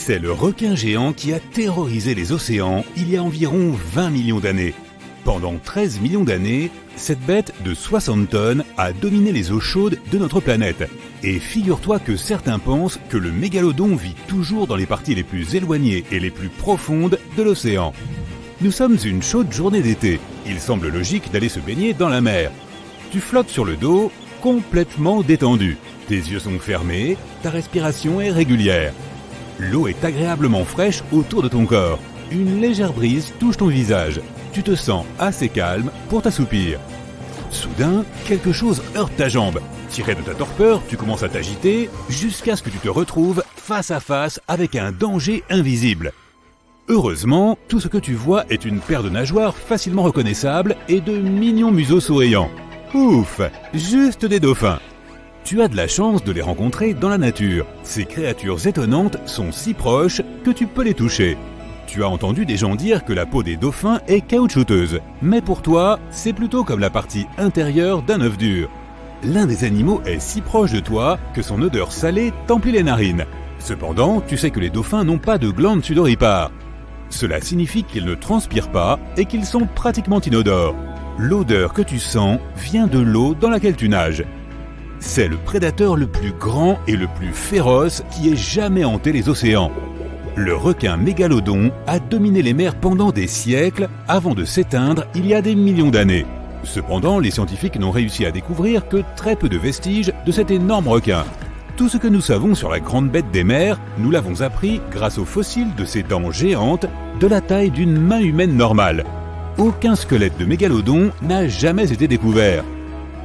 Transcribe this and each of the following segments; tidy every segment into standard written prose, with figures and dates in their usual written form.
C'est le requin géant qui a terrorisé les océans il y a environ 20 millions d'années. Pendant 13 millions d'années, cette bête de 60 tonnes a dominé les eaux chaudes de notre planète. Et figure-toi que certains pensent que le mégalodon vit toujours dans les parties les plus éloignées et les plus profondes de l'océan. Nous sommes une chaude journée d'été. Il semble logique d'aller se baigner dans la mer. Tu flottes sur le dos, complètement détendu. Tes yeux sont fermés, ta respiration est régulière. L'eau est agréablement fraîche autour de ton corps. Une légère brise touche ton visage. Tu te sens assez calme pour t'assoupir. Soudain, quelque chose heurte ta jambe. Tiré de ta torpeur, tu commences à t'agiter jusqu'à ce que tu te retrouves face à face avec un danger invisible. Heureusement, tout ce que tu vois est une paire de nageoires facilement reconnaissables et de mignons museaux souriants. Ouf, juste des dauphins. Tu as de la chance de les rencontrer dans la nature. Ces créatures étonnantes sont si proches que tu peux les toucher. Tu as entendu des gens dire que la peau des dauphins est caoutchouteuse, mais pour toi, c'est plutôt comme la partie intérieure d'un œuf dur. L'un des animaux est si proche de toi que son odeur salée t'emplit les narines. Cependant, tu sais que les dauphins n'ont pas de glandes sudoripares. Cela signifie qu'ils ne transpirent pas et qu'ils sont pratiquement inodores. L'odeur que tu sens vient de l'eau dans laquelle tu nages. C'est le prédateur le plus grand et le plus féroce qui ait jamais hanté les océans. Le requin mégalodon a dominé les mers pendant des siècles avant de s'éteindre il y a des millions d'années. Cependant, les scientifiques n'ont réussi à découvrir que très peu de vestiges de cet énorme requin. Tout ce que nous savons sur la grande bête des mers, nous l'avons appris grâce aux fossiles de ses dents géantes de la taille d'une main humaine normale. Aucun squelette de mégalodon n'a jamais été découvert.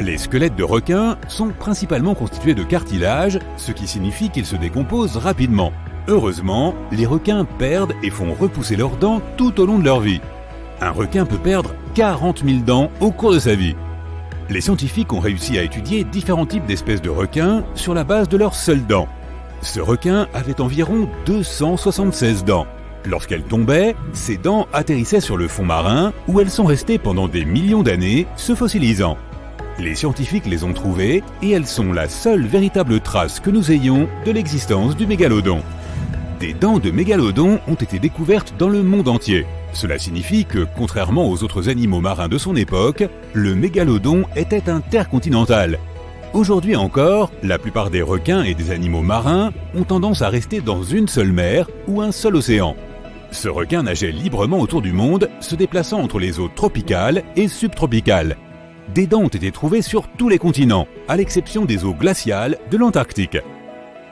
Les squelettes de requins sont principalement constitués de cartilage, ce qui signifie qu'ils se décomposent rapidement. Heureusement, les requins perdent et font repousser leurs dents tout au long de leur vie. Un requin peut perdre 40 000 dents au cours de sa vie. Les scientifiques ont réussi à étudier différents types d'espèces de requins sur la base de leurs seules dents. Ce requin avait environ 276 dents. Lorsqu'elles tombaient, ces dents atterrissaient sur le fond marin où elles sont restées pendant des millions d'années, se fossilisant. Les scientifiques les ont trouvées et elles sont la seule véritable trace que nous ayons de l'existence du mégalodon. Des dents de mégalodon ont été découvertes dans le monde entier. Cela signifie que, contrairement aux autres animaux marins de son époque, le mégalodon était intercontinental. Aujourd'hui encore, la plupart des requins et des animaux marins ont tendance à rester dans une seule mer ou un seul océan. Ce requin nageait librement autour du monde, se déplaçant entre les eaux tropicales et subtropicales. Des dents ont été trouvées sur tous les continents, à l'exception des eaux glaciales de l'Antarctique.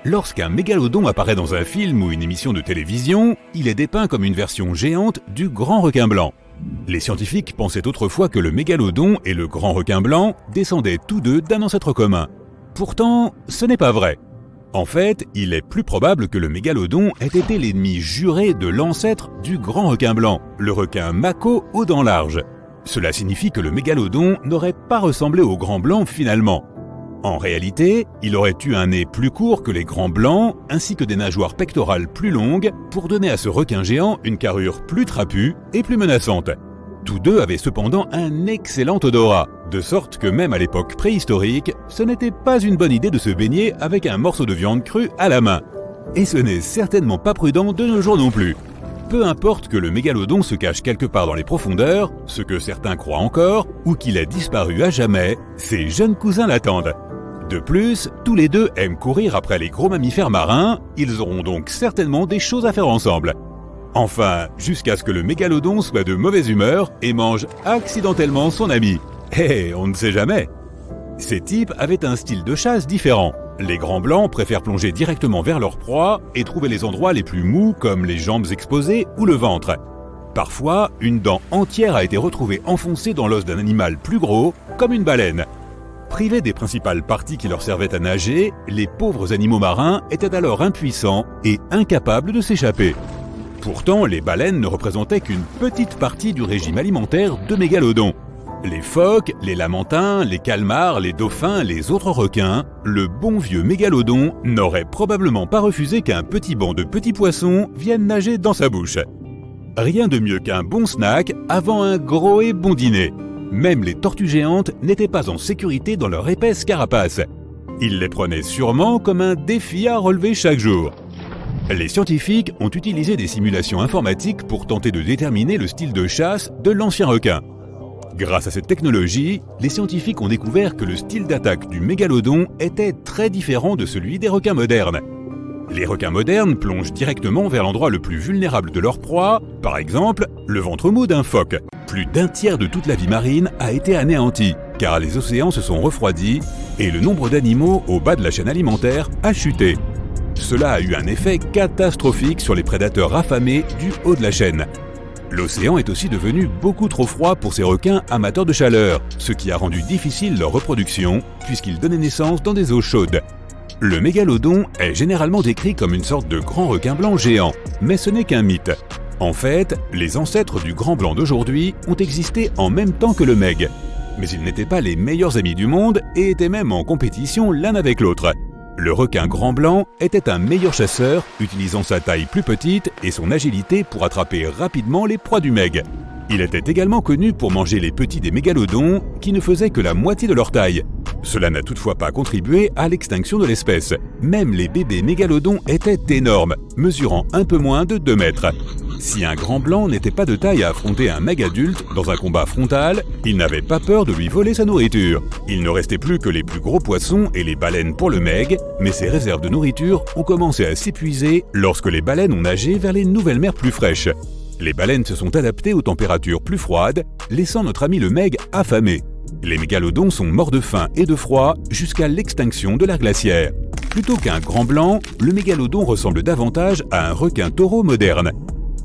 Lorsqu'un mégalodon apparaît dans un film ou une émission de télévision, il est dépeint comme une version géante du grand requin blanc. Les scientifiques pensaient autrefois que le mégalodon et le grand requin blanc descendaient tous deux d'un ancêtre commun. Pourtant, ce n'est pas vrai. En fait, il est plus probable que le mégalodon ait été l'ennemi juré de l'ancêtre du grand requin blanc, le requin mako aux dents larges. Cela signifie que le mégalodon n'aurait pas ressemblé au grand blanc finalement. En réalité, il aurait eu un nez plus court que les grands blancs, ainsi que des nageoires pectorales plus longues, pour donner à ce requin géant une carrure plus trapue et plus menaçante. Tous deux avaient cependant un excellent odorat, de sorte que même à l'époque préhistorique, ce n'était pas une bonne idée de se baigner avec un morceau de viande crue à la main. Et ce n'est certainement pas prudent de nos jours non plus. Peu importe que le mégalodon se cache quelque part dans les profondeurs, ce que certains croient encore, ou qu'il ait disparu à jamais, ses jeunes cousins l'attendent. De plus, tous les deux aiment courir après les gros mammifères marins, ils auront donc certainement des choses à faire ensemble. Enfin, jusqu'à ce que le mégalodon soit de mauvaise humeur et mange accidentellement son ami. On ne sait jamais. Ces types avaient un style de chasse différent. Les grands blancs préfèrent plonger directement vers leur proie et trouver les endroits les plus mous comme les jambes exposées ou le ventre. Parfois, une dent entière a été retrouvée enfoncée dans l'os d'un animal plus gros, comme une baleine. Privés des principales parties qui leur servaient à nager, les pauvres animaux marins étaient alors impuissants et incapables de s'échapper. Pourtant, les baleines ne représentaient qu'une petite partie du régime alimentaire de mégalodons. Les phoques, les lamantins, les calmars, les dauphins, les autres requins, le bon vieux mégalodon n'aurait probablement pas refusé qu'un petit banc de petits poissons vienne nager dans sa bouche. Rien de mieux qu'un bon snack avant un gros et bon dîner. Même les tortues géantes n'étaient pas en sécurité dans leur épaisse carapace. Ils les prenaient sûrement comme un défi à relever chaque jour. Les scientifiques ont utilisé des simulations informatiques pour tenter de déterminer le style de chasse de l'ancien requin. Grâce à cette technologie, les scientifiques ont découvert que le style d'attaque du mégalodon était très différent de celui des requins modernes. Les requins modernes plongent directement vers l'endroit le plus vulnérable de leur proie, par exemple le ventre mou d'un phoque. Plus d'un tiers de toute la vie marine a été anéanti, car les océans se sont refroidis et le nombre d'animaux au bas de la chaîne alimentaire a chuté. Cela a eu un effet catastrophique sur les prédateurs affamés du haut de la chaîne. L'océan est aussi devenu beaucoup trop froid pour ces requins amateurs de chaleur, ce qui a rendu difficile leur reproduction puisqu'ils donnaient naissance dans des eaux chaudes. Le mégalodon est généralement décrit comme une sorte de grand requin blanc géant, mais ce n'est qu'un mythe. En fait, les ancêtres du grand blanc d'aujourd'hui ont existé en même temps que le meg. Mais ils n'étaient pas les meilleurs amis du monde et étaient même en compétition l'un avec l'autre. Le requin grand blanc était un meilleur chasseur, utilisant sa taille plus petite et son agilité pour attraper rapidement les proies du meg. Il était également connu pour manger les petits des mégalodons, qui ne faisaient que la moitié de leur taille. Cela n'a toutefois pas contribué à l'extinction de l'espèce. Même les bébés mégalodons étaient énormes, mesurant un peu moins de 2 mètres. Si un grand blanc n'était pas de taille à affronter un meg adulte dans un combat frontal, il n'avait pas peur de lui voler sa nourriture. Il ne restait plus que les plus gros poissons et les baleines pour le meg, mais ses réserves de nourriture ont commencé à s'épuiser lorsque les baleines ont nagé vers les nouvelles mers plus fraîches. Les baleines se sont adaptées aux températures plus froides, laissant notre ami le meg affamé. Les mégalodons sont morts de faim et de froid jusqu'à l'extinction de l'ère glaciaire. Plutôt qu'un grand blanc, le mégalodon ressemble davantage à un requin taureau moderne.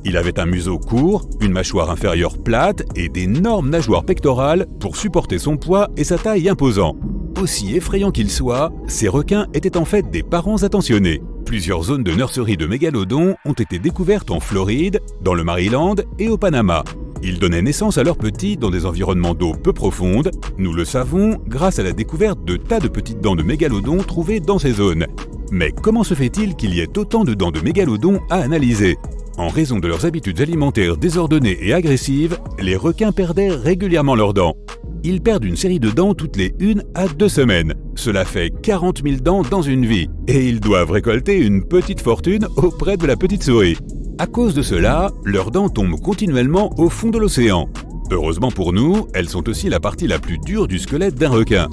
Il avait un museau court, une mâchoire inférieure plate et d'énormes nageoires pectorales pour supporter son poids et sa taille imposant. Aussi effrayants qu'ils soient, ces requins étaient en fait des parents attentionnés. Plusieurs zones de nurserie de mégalodons ont été découvertes en Floride, dans le Maryland et au Panama. Ils donnaient naissance à leurs petits dans des environnements d'eau peu profondes. Nous le savons grâce à la découverte de tas de petites dents de mégalodons trouvées dans ces zones. Mais comment se fait-il qu'il y ait autant de dents de mégalodons à analyser ? En raison de leurs habitudes alimentaires désordonnées et agressives, les requins perdaient régulièrement leurs dents. Ils perdent une série de dents toutes les 1 à 2 semaines. Cela fait 40 000 dents dans une vie. Et ils doivent récolter une petite fortune auprès de la petite souris. À cause de cela, leurs dents tombent continuellement au fond de l'océan. Heureusement pour nous, elles sont aussi la partie la plus dure du squelette d'un requin.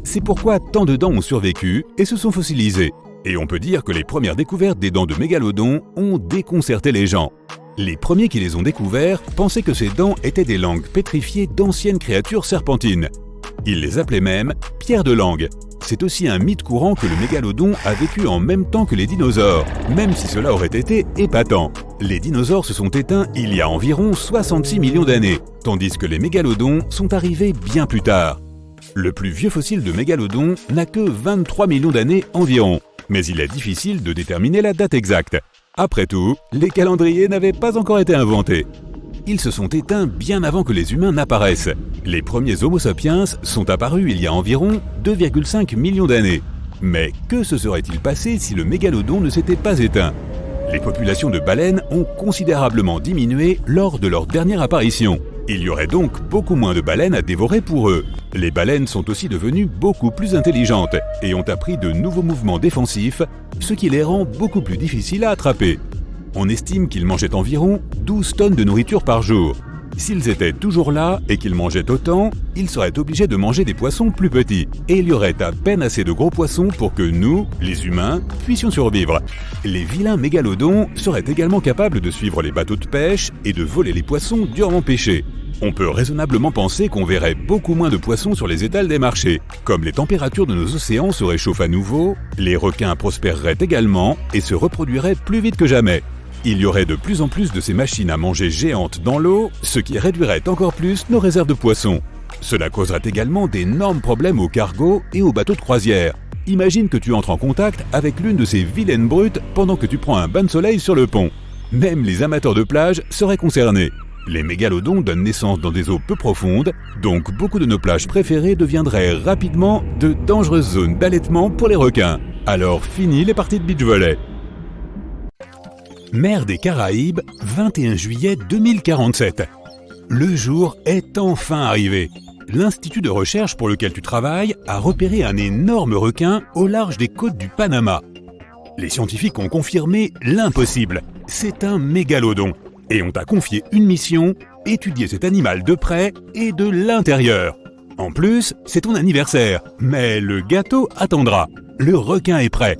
C'est pourquoi tant de dents ont survécu et se sont fossilisées. Et on peut dire que les premières découvertes des dents de mégalodon ont déconcerté les gens. Les premiers qui les ont découverts pensaient que ces dents étaient des langues pétrifiées d'anciennes créatures serpentines. Ils les appelaient même « pierres de langue ». C'est aussi un mythe courant que le mégalodon a vécu en même temps que les dinosaures, même si cela aurait été épatant. Les dinosaures se sont éteints il y a environ 66 millions d'années, tandis que les mégalodons sont arrivés bien plus tard. Le plus vieux fossile de mégalodon n'a que 23 millions d'années environ, mais il est difficile de déterminer la date exacte. Après tout, les calendriers n'avaient pas encore été inventés. Ils se sont éteints bien avant que les humains n'apparaissent. Les premiers Homo sapiens sont apparus il y a environ 2,5 millions d'années. Mais que se serait-il passé si le mégalodon ne s'était pas éteint ? Les populations de baleines ont considérablement diminué lors de leur dernière apparition. Il y aurait donc beaucoup moins de baleines à dévorer pour eux. Les baleines sont aussi devenues beaucoup plus intelligentes et ont appris de nouveaux mouvements défensifs, ce qui les rend beaucoup plus difficiles à attraper. On estime qu'ils mangeaient environ 12 tonnes de nourriture par jour. S'ils étaient toujours là et qu'ils mangeaient autant, ils seraient obligés de manger des poissons plus petits. Et il y aurait à peine assez de gros poissons pour que nous, les humains, puissions survivre. Les vilains mégalodons seraient également capables de suivre les bateaux de pêche et de voler les poissons durement pêchés. On peut raisonnablement penser qu'on verrait beaucoup moins de poissons sur les étals des marchés. Comme les températures de nos océans se réchauffent à nouveau, les requins prospéreraient également et se reproduiraient plus vite que jamais. Il y aurait de plus en plus de ces machines à manger géantes dans l'eau, ce qui réduirait encore plus nos réserves de poissons. Cela causerait également d'énormes problèmes aux cargos et aux bateaux de croisière. Imagine que tu entres en contact avec l'une de ces vilaines brutes pendant que tu prends un bain de soleil sur le pont. Même les amateurs de plage seraient concernés. Les mégalodons donnent naissance dans des eaux peu profondes, donc beaucoup de nos plages préférées deviendraient rapidement de dangereuses zones d'allaitement pour les requins. Alors fini les parties de beach volley. Mer des Caraïbes, 21 juillet 2047. Le jour est enfin arrivé. L'institut de recherche pour lequel tu travailles a repéré un énorme requin au large des côtes du Panama. Les scientifiques ont confirmé l'impossible. C'est un mégalodon. Et on t'a confié une mission, étudier cet animal de près et de l'intérieur. En plus, c'est ton anniversaire, mais le gâteau attendra. Le requin est prêt.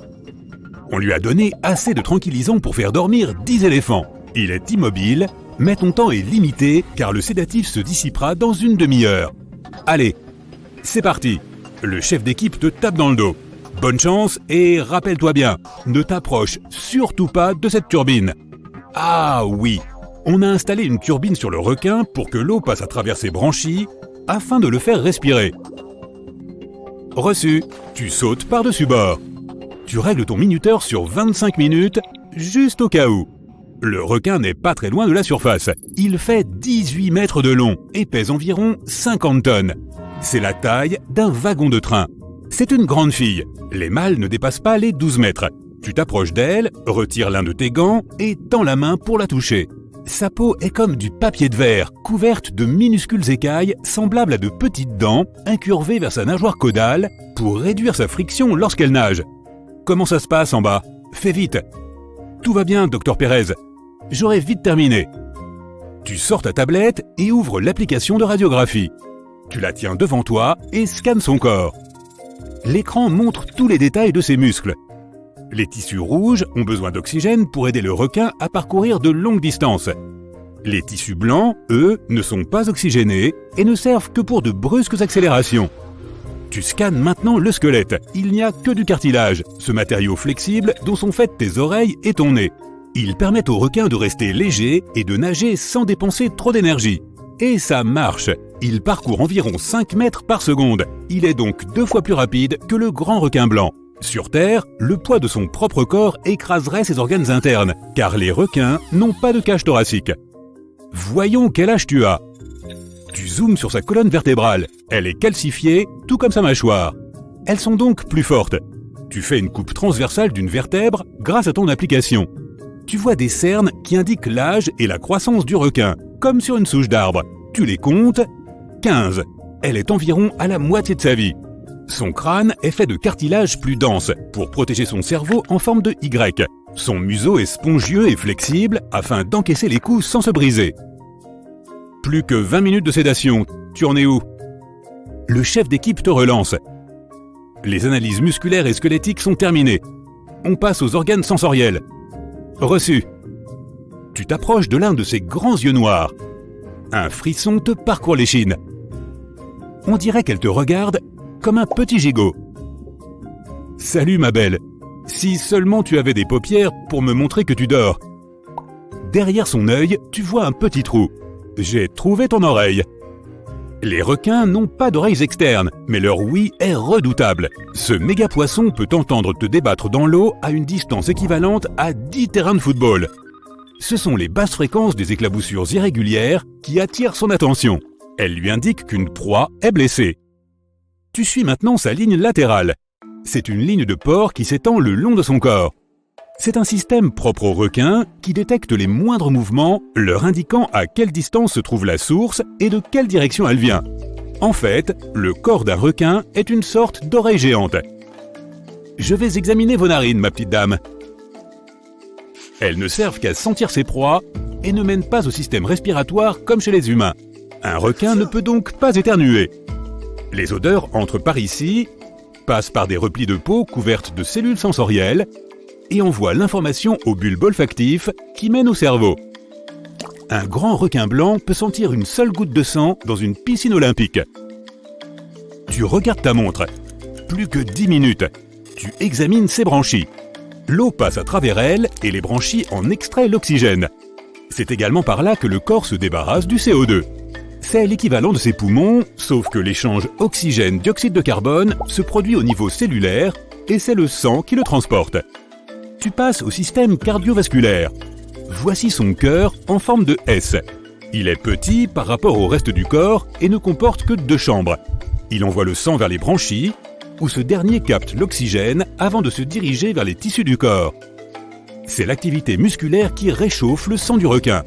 On lui a donné assez de tranquillisants pour faire dormir 10 éléphants. Il est immobile, mais ton temps est limité car le sédatif se dissipera dans une demi-heure. Allez, c'est parti. Le chef d'équipe te tape dans le dos. Bonne chance et rappelle-toi bien, ne t'approche surtout pas de cette turbine. Ah oui, on a installé une turbine sur le requin pour que l'eau passe à travers ses branchies afin de le faire respirer. Reçu, tu sautes par-dessus bord. Tu règles ton minuteur sur 25 minutes, juste au cas où. Le requin n'est pas très loin de la surface. Il fait 18 mètres de long et pèse environ 50 tonnes. C'est la taille d'un wagon de train. C'est une grande fille. Les mâles ne dépassent pas les 12 mètres. Tu t'approches d'elle, retires l'un de tes gants et tends la main pour la toucher. Sa peau est comme du papier de verre, couverte de minuscules écailles semblables à de petites dents, incurvées vers sa nageoire caudale pour réduire sa friction lorsqu'elle nage. Comment ça se passe en bas? Fais vite. Tout va bien, Dr Pérez. J'aurai vite terminé. Tu sors ta tablette et ouvres l'application de radiographie. Tu la tiens devant toi et scannes son corps. L'écran montre tous les détails de ses muscles. Les tissus rouges ont besoin d'oxygène pour aider le requin à parcourir de longues distances. Les tissus blancs, eux, ne sont pas oxygénés et ne servent que pour de brusques accélérations. Tu scannes maintenant le squelette. Il n'y a que du cartilage, ce matériau flexible dont sont faites tes oreilles et ton nez. Il permet au requin de rester léger et de nager sans dépenser trop d'énergie. Et ça marche. Il parcourt environ 5 mètres par seconde. Il est donc 2 fois plus rapide que le grand requin blanc. Sur Terre, le poids de son propre corps écraserait ses organes internes, car les requins n'ont pas de cage thoracique. Voyons quel âge tu as. Tu zoomes sur sa colonne vertébrale. Elle est calcifiée, tout comme sa mâchoire. Elles sont donc plus fortes. Tu fais une coupe transversale d'une vertèbre grâce à ton application. Tu vois des cernes qui indiquent l'âge et la croissance du requin, comme sur une souche d'arbre. Tu les comptes, 15. Elle est environ à la moitié de sa vie. Son crâne est fait de cartilage plus dense pour protéger son cerveau en forme de Y. Son museau est spongieux et flexible afin d'encaisser les coups sans se briser. Plus que 20 minutes de sédation, tu en es où? Le chef d'équipe te relance. Les analyses musculaires et squelettiques sont terminées. On passe aux organes sensoriels. Reçu. Tu t'approches de l'un de ses grands yeux noirs. Un frisson te parcourt l'échine. On dirait qu'elle te regarde comme un petit gigot. Salut ma belle. Si seulement tu avais des paupières pour me montrer que tu dors. Derrière son œil, tu vois un petit trou. J'ai trouvé ton oreille. Les requins n'ont pas d'oreilles externes, mais leur ouïe est redoutable. Ce méga poisson peut entendre te débattre dans l'eau à une distance équivalente à 10 terrains de football. Ce sont les basses fréquences des éclaboussures irrégulières qui attirent son attention. Elles lui indiquent qu'une proie est blessée. Tu suis maintenant sa ligne latérale. C'est une ligne de port qui s'étend le long de son corps. C'est un système propre aux requins qui détecte les moindres mouvements, leur indiquant à quelle distance se trouve la source et de quelle direction elle vient. En fait, le corps d'un requin est une sorte d'oreille géante. Je vais examiner vos narines, ma petite dame. Elles ne servent qu'à sentir ses proies et ne mènent pas au système respiratoire comme chez les humains. Un requin ne peut donc pas éternuer. Les odeurs entrent par ici, passent par des replis de peau couvertes de cellules sensorielles et envoient l'information au bulbe olfactif qui mène au cerveau. Un grand requin blanc peut sentir une seule goutte de sang dans une piscine olympique. Tu regardes ta montre. Plus que 10 minutes. Tu examines ses branchies. L'eau passe à travers elles et les branchies en extraient l'oxygène. C'est également par là que le corps se débarrasse du CO2. C'est l'équivalent de ses poumons, sauf que l'échange oxygène-dioxyde de carbone se produit au niveau cellulaire et c'est le sang qui le transporte. Tu passes au système cardiovasculaire. Voici son cœur en forme de S. Il est petit par rapport au reste du corps et ne comporte que 2 chambres. Il envoie le sang vers les branchies, où ce dernier capte l'oxygène avant de se diriger vers les tissus du corps. C'est l'activité musculaire qui réchauffe le sang du requin.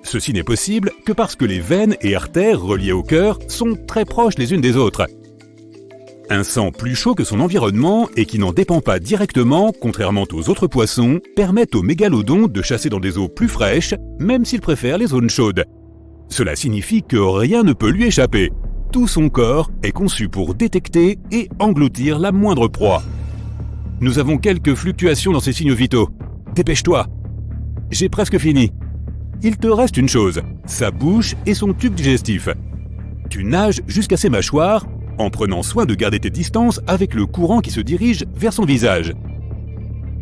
Ceci n'est possible que parce que les veines et artères reliées au cœur sont très proches les unes des autres. Un sang plus chaud que son environnement et qui n'en dépend pas directement, contrairement aux autres poissons, permet au mégalodon de chasser dans des eaux plus fraîches, même s'il préfère les zones chaudes. Cela signifie que rien ne peut lui échapper. Tout son corps est conçu pour détecter et engloutir la moindre proie. Nous avons quelques fluctuations dans ces signaux vitaux. Dépêche-toi. J'ai presque fini. Il te reste une chose, sa bouche et son tube digestif. Tu nages jusqu'à ses mâchoires, en prenant soin de garder tes distances avec le courant qui se dirige vers son visage.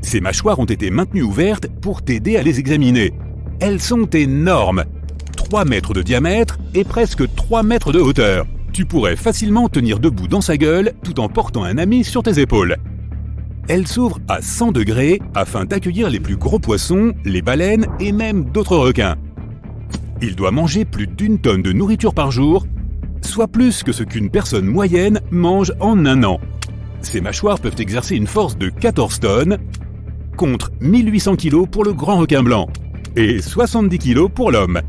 Ses mâchoires ont été maintenues ouvertes pour t'aider à les examiner. Elles sont énormes, 3 mètres de diamètre et presque 3 mètres de hauteur. Tu pourrais facilement tenir debout dans sa gueule tout en portant un ami sur tes épaules. Elle s'ouvre à 100 degrés afin d'accueillir les plus gros poissons, les baleines et même d'autres requins. Il doit manger plus d'1 tonne de nourriture par jour, soit plus que ce qu'une personne moyenne mange en un an. Ses mâchoires peuvent exercer une force de 14 tonnes, contre 1800 kg pour le grand requin blanc et 70 kg pour l'homme.